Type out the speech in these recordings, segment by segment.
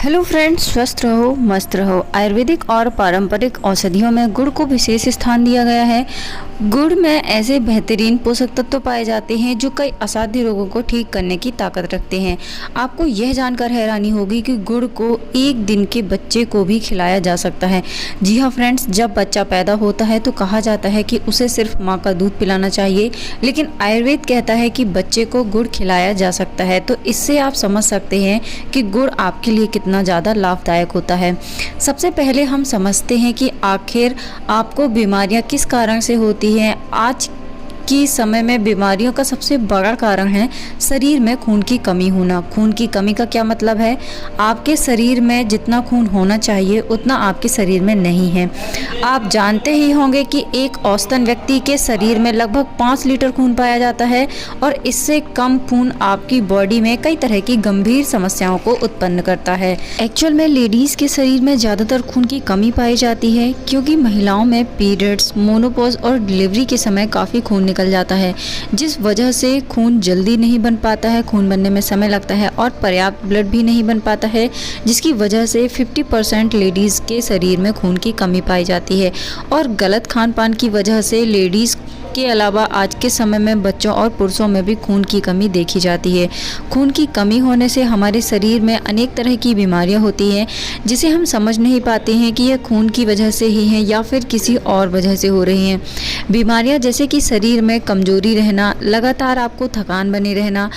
Hello friends, स्वस्थ रहो, मस्त रहो। आयुर्वेदिक और पारंपरिक औषधियों में गुड़ को विशेष स्थान दिया गया है। गुड़ में ऐसे बेहतरीन पोषक तत्व पाए जाते हैं जो कई असाध्य रोगों को ठीक करने की ताकत रखते हैं। आपको यह जानकर हैरानी होगी कि गुड़ को एक दिन के बच्चे को भी खिलाया जा सकता है। जी हाँ फ्रेंड्स, जब बच्चा पैदा होता है तो कहा जाता है कि उसे सिर्फ माँ का दूध पिलाना चाहिए, लेकिन आयुर्वेद कहता है कि बच्चे को गुड़ खिलाया जा सकता है। तो इससे आप समझ सकते हैं कि गुड़ आपके लिए कितना ज़्यादा लाभदायक होता है। सबसे पहले हम समझते हैं कि आखिर आपको बीमारियां किस कारण से होती हैं। आज की समय में बीमारियों का सबसे बड़ा कारण है शरीर में खून की कमी होना। खून की कमी का क्या मतलब है? आपके शरीर में जितना खून होना चाहिए उतना आपके शरीर में नहीं है। आप जानते ही होंगे कि एक औसतन व्यक्ति के शरीर में लगभग 5 लीटर खून पाया जाता है और इससे कम खून आपकी बॉडी में कई तरह की गंभीर समस्याओं को उत्पन्न करता है। एक्चुअल में लेडीज़ के शरीर में ज़्यादातर खून की कमी पाई जाती है क्योंकि महिलाओं में पीरियड्स, मोनोपॉज और डिलीवरी के समय काफ़ी खून निकल जाता है, जिस वजह से खून जल्दी नहीं बन पाता है, खून बनने में समय लगता है और पर्याप्त ब्लड भी नहीं बन पाता है, जिसकी वजह से 50% लेडीज़ के शरीर में खून की कमी पाई जाती है। और गलत खान पान की वजह से लेडीज़ के अलावा आज के समय में बच्चों और पुरुषों में भी खून की कमी देखी जाती है। खून की कमी होने से हमारे शरीर में अनेक तरह की बीमारियां होती हैं जिसे हम समझ नहीं पाते हैं कि यह खून की वजह से ही है या फिर किसी और वजह से हो रही हैं। बीमारियां जैसे कि शरीर में कमजोरी रहना, लगातार आपको थकान बनी रहना,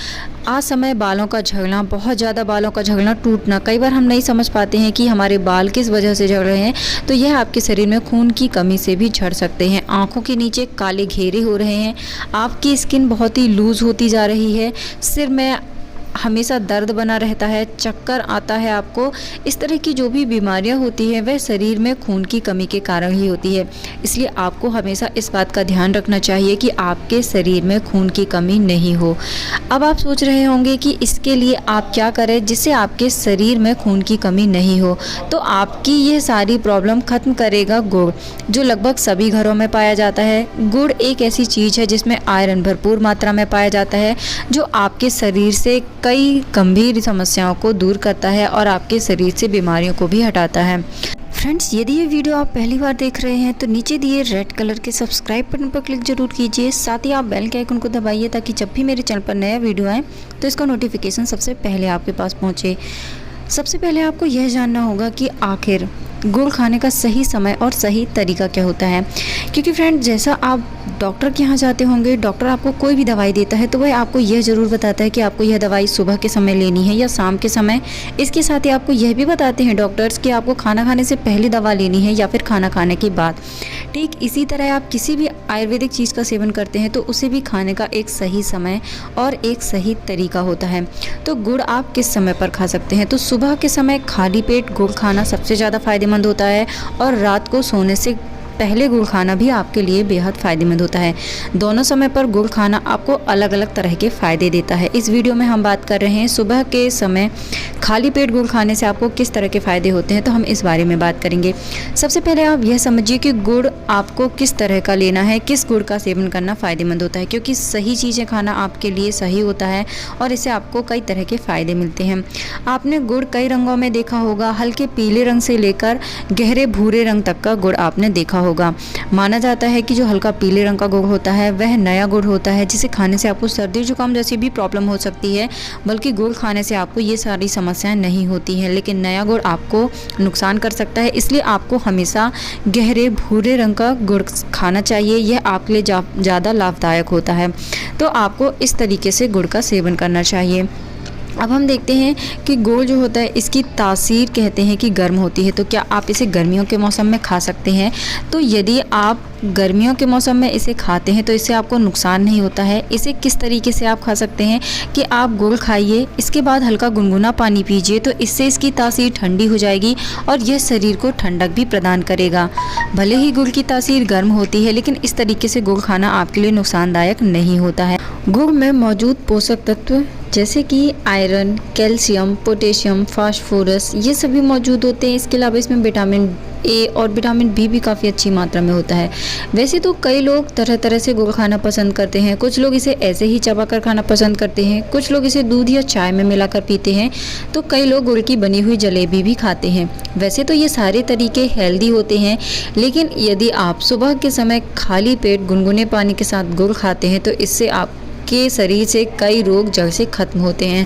असमय बालों का झड़ना, बहुत ज़्यादा बालों का झड़ना, टूटना। कई बार हम नहीं समझ पाते हैं कि हमारे बाल किस वजह से झड़ रहे हैं, तो यह आपके शरीर में खून की कमी से भी झड़ सकते हैं। आँखों के नीचे काले घेरे हो रहे हैं, आपकी स्किन बहुत ही लूज़ होती जा रही है, सिर में हमेशा दर्द बना रहता है, चक्कर आता है आपको। इस तरह की जो भी बीमारियां होती हैं वह शरीर में खून की कमी के कारण ही होती है। इसलिए आपको हमेशा इस बात का ध्यान रखना चाहिए कि आपके शरीर में खून की कमी नहीं हो। अब आप सोच रहे होंगे कि इसके लिए आप क्या करें जिससे आपके शरीर में खून की कमी नहीं हो। तो आपकी ये सारी प्रॉब्लम ख़त्म करेगा गुड़, जो लगभग सभी घरों में पाया जाता है। गुड़ एक ऐसी चीज़ है जिसमें आयरन भरपूर मात्रा में पाया जाता है, जो आपके शरीर से कई गंभीर समस्याओं को दूर करता है और आपके शरीर से बीमारियों को भी हटाता है। फ्रेंड्स, यदि ये वीडियो आप पहली बार देख रहे हैं तो नीचे दिए रेड कलर के सब्सक्राइब बटन पर क्लिक जरूर कीजिए। साथ ही आप बेल के आइकन को दबाइए ताकि जब भी मेरे चैनल पर नया वीडियो आए तो इसका नोटिफिकेशन सबसे पहले आपके पास पहुँचे। सबसे पहले आपको यह जानना होगा कि आखिर गुड़ खाने का सही समय और सही तरीका क्या होता है। क्योंकि फ्रेंड, जैसा आप डॉक्टर के यहाँ जाते होंगे, डॉक्टर आपको कोई भी दवाई देता है तो वह आपको यह ज़रूर बताता है कि आपको यह दवाई सुबह के समय लेनी है या शाम के समय। इसके साथ ही आपको यह भी बताते हैं डॉक्टर्स कि आपको खाना खाने से पहले दवा लेनी है या फिर खाना खाने के बाद। ठीक इसी तरह आप किसी भी आयुर्वेदिक चीज़ का सेवन करते हैं तो उसे भी खाने का एक सही समय और एक सही तरीका होता है। तो गुड़ आप किस समय पर खा सकते हैं? तो सुबह के समय खाली पेट गुड़ खाना सबसे ज़्यादा फायदेमंद होता है और रात को सोने से पहले गुड़ खाना भी आपके लिए बेहद फ़ायदेमंद होता है। दोनों समय पर गुड़ खाना आपको अलग अलग तरह के फ़ायदे देता है। इस वीडियो में हम बात कर रहे हैं सुबह के समय खाली पेट गुड़ खाने से आपको किस तरह के फ़ायदे होते हैं, तो हम इस बारे में बात करेंगे। सबसे पहले आप यह समझिए कि गुड़ आपको किस तरह का लेना है, किस गुड़ का सेवन करना फ़ायदेमंद होता है, क्योंकि सही चीज़ें खाना आपके लिए सही होता है और इससे आपको कई तरह के फ़ायदे मिलते हैं। आपने गुड़ कई रंगों में देखा होगा, हल्के पीले रंग से लेकर गहरे भूरे रंग तक का गुड़ आपने देखा होगा। माना जाता है कि जो हल्का पीले रंग का गुड़ होता है वह नया गुड़ होता है, जिसे खाने से आपको सर्दी जुकाम जैसी भी प्रॉब्लम हो सकती है, बल्कि गुड़ खाने से आपको ये सारी समस्याएं नहीं होती हैं। लेकिन नया गुड़ आपको नुकसान कर सकता है, इसलिए आपको हमेशा गहरे भूरे रंग का गुड़ खाना चाहिए। यह आपके लिए ज़्यादा लाभदायक होता है। तो आपको इस तरीके से गुड़ का सेवन करना चाहिए। अब हम देखते हैं कि गुड़ जो होता है इसकी तासीर कहते हैं कि गर्म होती है। तो क्या आप इसे गर्मियों के मौसम में खा सकते हैं? तो यदि आप गर्मियों के मौसम में इसे खाते हैं तो इससे आपको नुकसान नहीं होता है। इसे किस तरीके से आप खा सकते हैं कि आप गुड़ खाइए, इसके बाद हल्का गुनगुना पानी पीजिए, तो इससे इसकी तासीर ठंडी हो जाएगी और यह शरीर को ठंडक भी प्रदान करेगा। भले ही गुड़ की तासीर गर्म होती है, लेकिन इस तरीके से गुड़ खाना आपके लिए नुकसानदायक नहीं होता है। गुड़ में मौजूद पोषक तत्व जैसे कि आयरन, कैल्शियम, पोटेशियम, फास्फोरस ये सभी मौजूद होते हैं। इसके अलावा इसमें विटामिन ए और विटामिन बी भी काफ़ी अच्छी मात्रा में होता है। वैसे तो कई लोग तरह तरह से गुड़ खाना पसंद करते हैं। कुछ लोग इसे ऐसे ही चबा कर खाना पसंद करते हैं, कुछ लोग इसे दूध या चाय में मिलाकर पीते हैं, तो कई लोग गुड़ की बनी हुई जलेबी भी खाते हैं। वैसे तो ये सारे तरीके हेल्दी होते हैं, लेकिन यदि आप सुबह के समय खाली पेट गुनगुने पानी के साथ गुड़ खाते हैं तो इससे आपके शरीर से कई रोग जड़ से खत्म होते हैं।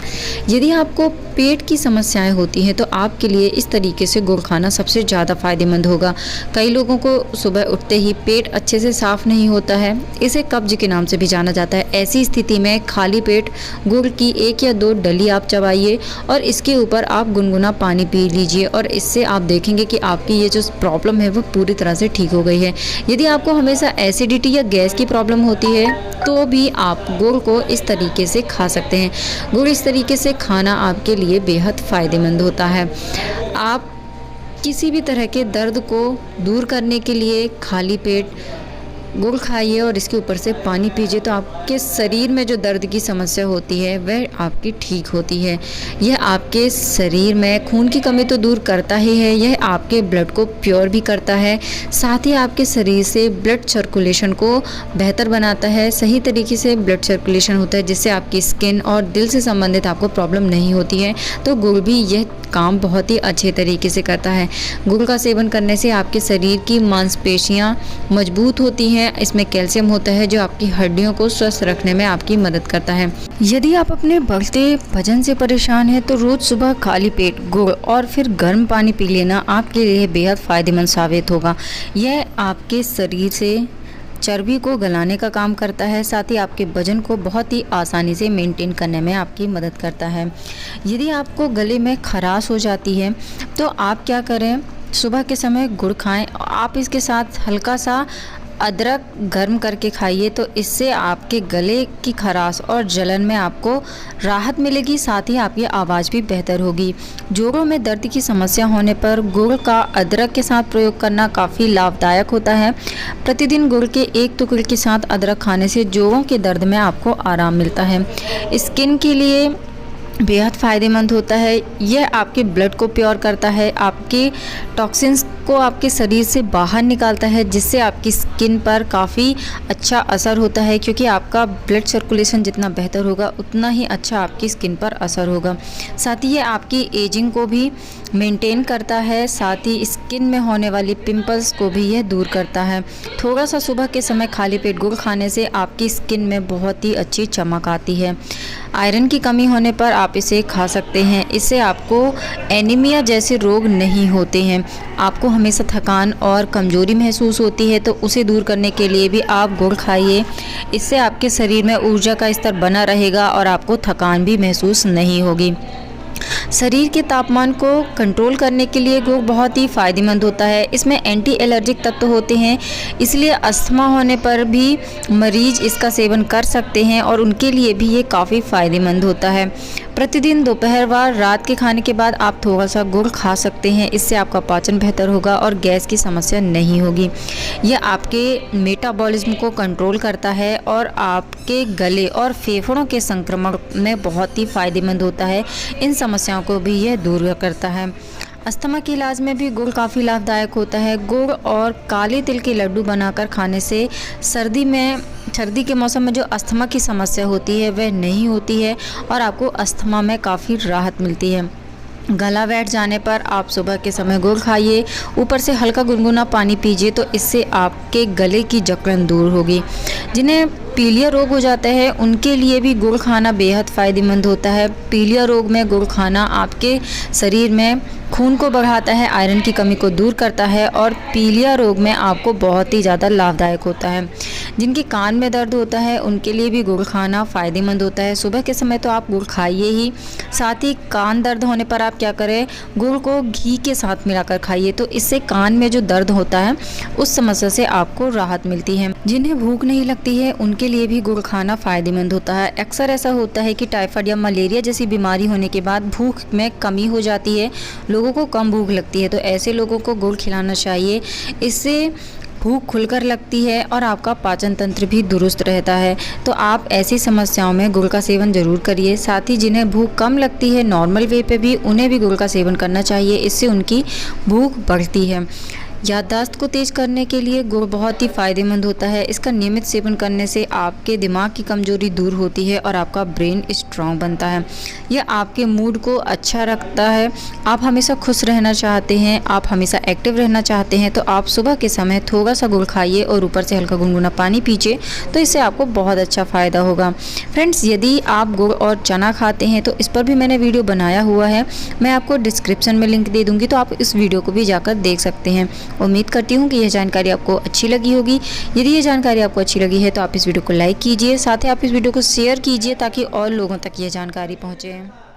यदि आपको पेट की समस्याएं होती हैं तो आपके लिए इस तरीके से गुड़ खाना सबसे ज़्यादा फ़ायदेमंद होगा। कई लोगों को सुबह उठते ही पेट अच्छे से साफ़ नहीं होता है, इसे कब्ज के नाम से भी जाना जाता है। ऐसी स्थिति में खाली पेट गुड़ की 1 या 2 डली आप चबाइए और इसके ऊपर आप गुनगुना पानी पी लीजिए और इससे आप देखेंगे कि आपकी ये जो प्रॉब्लम है वो पूरी तरह से ठीक हो गई है। यदि आपको हमेशा एसिडिटी या गैस की प्रॉब्लम होती है तो भी आप गुड़ को इस तरीके से खा सकते हैं। गुड़ इस तरीके से खाना आपके लिए बेहद फ़ायदेमंद होता है। आप किसी भी तरह के दर्द को दूर करने के लिए खाली पेट गुड़ खाइए और इसके ऊपर से पानी पीजिए तो आपके शरीर में जो दर्द की समस्या होती है वह आपकी ठीक होती है। यह आपके शरीर में खून की कमी तो दूर करता ही है, यह आपके ब्लड को प्योर भी करता है, साथ ही आपके शरीर से ब्लड सर्कुलेशन को बेहतर बनाता है। सही तरीके से ब्लड सर्कुलेशन होता है जिससे आपकी स्किन और दिल से संबंधित आपको प्रॉब्लम नहीं होती है। तो गुड़ भी यह काम बहुत ही अच्छे तरीके से करता है। गुड़ का सेवन करने से आपके शरीर की मांसपेशियां मजबूत होती हैं। इसमें कैल्शियम होता है जो आपकी हड्डियों को स्वस्थ रखने में आपकी मदद करता है। यदि आप अपने बढ़ते वजन से परेशान हैं तो रोज़ सुबह खाली पेट गुड़ और फिर गर्म पानी पी लेना आपके लिए बेहद फ़ायदेमंद साबित होगा। यह आपके शरीर से चर्बी को गलाने का काम करता है, साथ ही आपके वजन को बहुत ही आसानी से मेंटेन करने में आपकी मदद करता है। यदि आपको गले में खराश हो जाती है तो आप क्या करें, सुबह के समय गुड़ खाएं। आप इसके साथ हल्का सा अदरक गर्म करके खाइए तो इससे आपके गले की खराश और जलन में आपको राहत मिलेगी, साथ ही आपकी आवाज़ भी बेहतर होगी। जोड़ों में दर्द की समस्या होने पर गुड़ का अदरक के साथ प्रयोग करना काफ़ी लाभदायक होता है। प्रतिदिन गुड़ के 1 टुकड़े के साथ अदरक खाने से जोड़ों के दर्द में आपको आराम मिलता है। स्किन के लिए बेहद फ़ायदेमंद होता है। यह आपके ब्लड को प्योर करता है, आपके टॉक्सिन्स को आपके शरीर से बाहर निकालता है, जिससे आपकी स्किन पर काफ़ी अच्छा असर होता है, क्योंकि आपका ब्लड सर्कुलेशन जितना बेहतर होगा उतना ही अच्छा आपकी स्किन पर असर होगा। साथ ही ये आपकी एजिंग को भी मेंटेन करता है, साथ ही स्किन में होने वाली पिंपल्स को भी यह दूर करता है। थोड़ा सा सुबह के समय खाली पेट गुड़ खाने से आपकी स्किन में बहुत ही अच्छी चमक आती है। आयरन की कमी होने पर आप इसे खा सकते हैं, इससे आपको एनीमिया जैसे रोग नहीं होते हैं। आपको हमेशा थकान और कमज़ोरी महसूस होती है तो उसे दूर करने के लिए भी आप गुड़ खाइए। इससे आपके शरीर में ऊर्जा का स्तर बना रहेगा और आपको थकान भी महसूस नहीं होगी। शरीर के तापमान को कंट्रोल करने के लिए गुड़ बहुत ही फ़ायदेमंद होता है। इसमें एंटी एलर्जिक तत्व होते हैं, इसलिए अस्थमा होने पर भी मरीज इसका सेवन कर सकते हैं और उनके लिए भी ये काफ़ी फ़ायदेमंद होता है। प्रतिदिन दोपहर व रात के खाने के बाद आप थोड़ा सा गुड़ खा सकते हैं, इससे आपका पाचन बेहतर होगा और गैस की समस्या नहीं होगी। यह आपके मेटाबॉलिज्म को कंट्रोल करता है और आपके गले और फेफड़ों के संक्रमण में बहुत ही फ़ायदेमंद होता है। इन समस्याओं को भी यह दूर करता है। अस्थमा के इलाज में भी गुड़ काफ़ी लाभदायक होता है। गुड़ और काले तिल के लड्डू बनाकर खाने से सर्दी के मौसम में जो अस्थमा की समस्या होती है वह नहीं होती है और आपको अस्थमा में काफ़ी राहत मिलती है। गला बैठ जाने पर आप सुबह के समय गुड़ खाइए, ऊपर से हल्का गुनगुना पानी पीजिए तो इससे आपके गले की जकड़न दूर होगी। जिन्हें पीलिया रोग हो जाता है उनके लिए भी गुड़ खाना बेहद फ़ायदेमंद होता है। पीलिया रोग में गुड़ खाना आपके शरीर में खून को बढ़ाता है, आयरन की कमी को दूर करता है और पीलिया रोग में आपको बहुत ही ज़्यादा लाभदायक होता है। जिनके कान में दर्द होता है उनके लिए भी गुड़ खाना फ़ायदेमंद होता है। सुबह के समय तो आप गुड़ खाइए ही, साथ ही कान दर्द होने पर आप क्या करें, गुड़ को घी के साथ मिलाकर खाइए तो इससे कान में जो दर्द होता है उस समस्या से आपको राहत मिलती है। जिन्हें भूख नहीं लगती है उनके लिए भी गुड़ खाना फ़ायदेमंद होता है। अक्सर ऐसा होता है कि टाइफाइड या मलेरिया जैसी बीमारी होने के बाद भूख में कमी हो जाती है, लोगों को कम भूख लगती है, तो ऐसे लोगों को गुड़ खिलाना चाहिए। इससे भूख खुलकर लगती है और आपका पाचन तंत्र भी दुरुस्त रहता है। तो आप ऐसी समस्याओं में गुड़ का सेवन ज़रूर करिए। साथ ही जिन्हें भूख कम लगती है नॉर्मल वे पे भी, उन्हें भी गुड़ का सेवन करना चाहिए, इससे उनकी भूख बढ़ती है। याददाश्त को तेज़ करने के लिए गुड़ बहुत ही फ़ायदेमंद होता है। इसका नियमित सेवन करने से आपके दिमाग की कमज़ोरी दूर होती है और आपका ब्रेन स्ट्रांग बनता है। यह आपके मूड को अच्छा रखता है। आप हमेशा खुश रहना चाहते हैं, आप हमेशा एक्टिव रहना चाहते हैं, तो आप सुबह के समय थोड़ा सा गुड़ खाइए और ऊपर से हल्का गुनगुना पानी पीजिए, तो इससे आपको बहुत अच्छा फ़ायदा होगा। फ्रेंड्स, यदि आप गुड़ और चना खाते हैं तो इस पर भी मैंने वीडियो बनाया हुआ है, मैं आपको डिस्क्रिप्शन में लिंक दे दूँगी, तो आप इस वीडियो को भी जाकर देख सकते हैं। उम्मीद करती हूँ कि यह जानकारी आपको अच्छी लगी होगी। यदि ये जानकारी आपको अच्छी लगी है तो आप इस वीडियो को लाइक कीजिए, साथ ही आप इस वीडियो को शेयर कीजिए ताकि और लोगों तक यह जानकारी पहुँचे।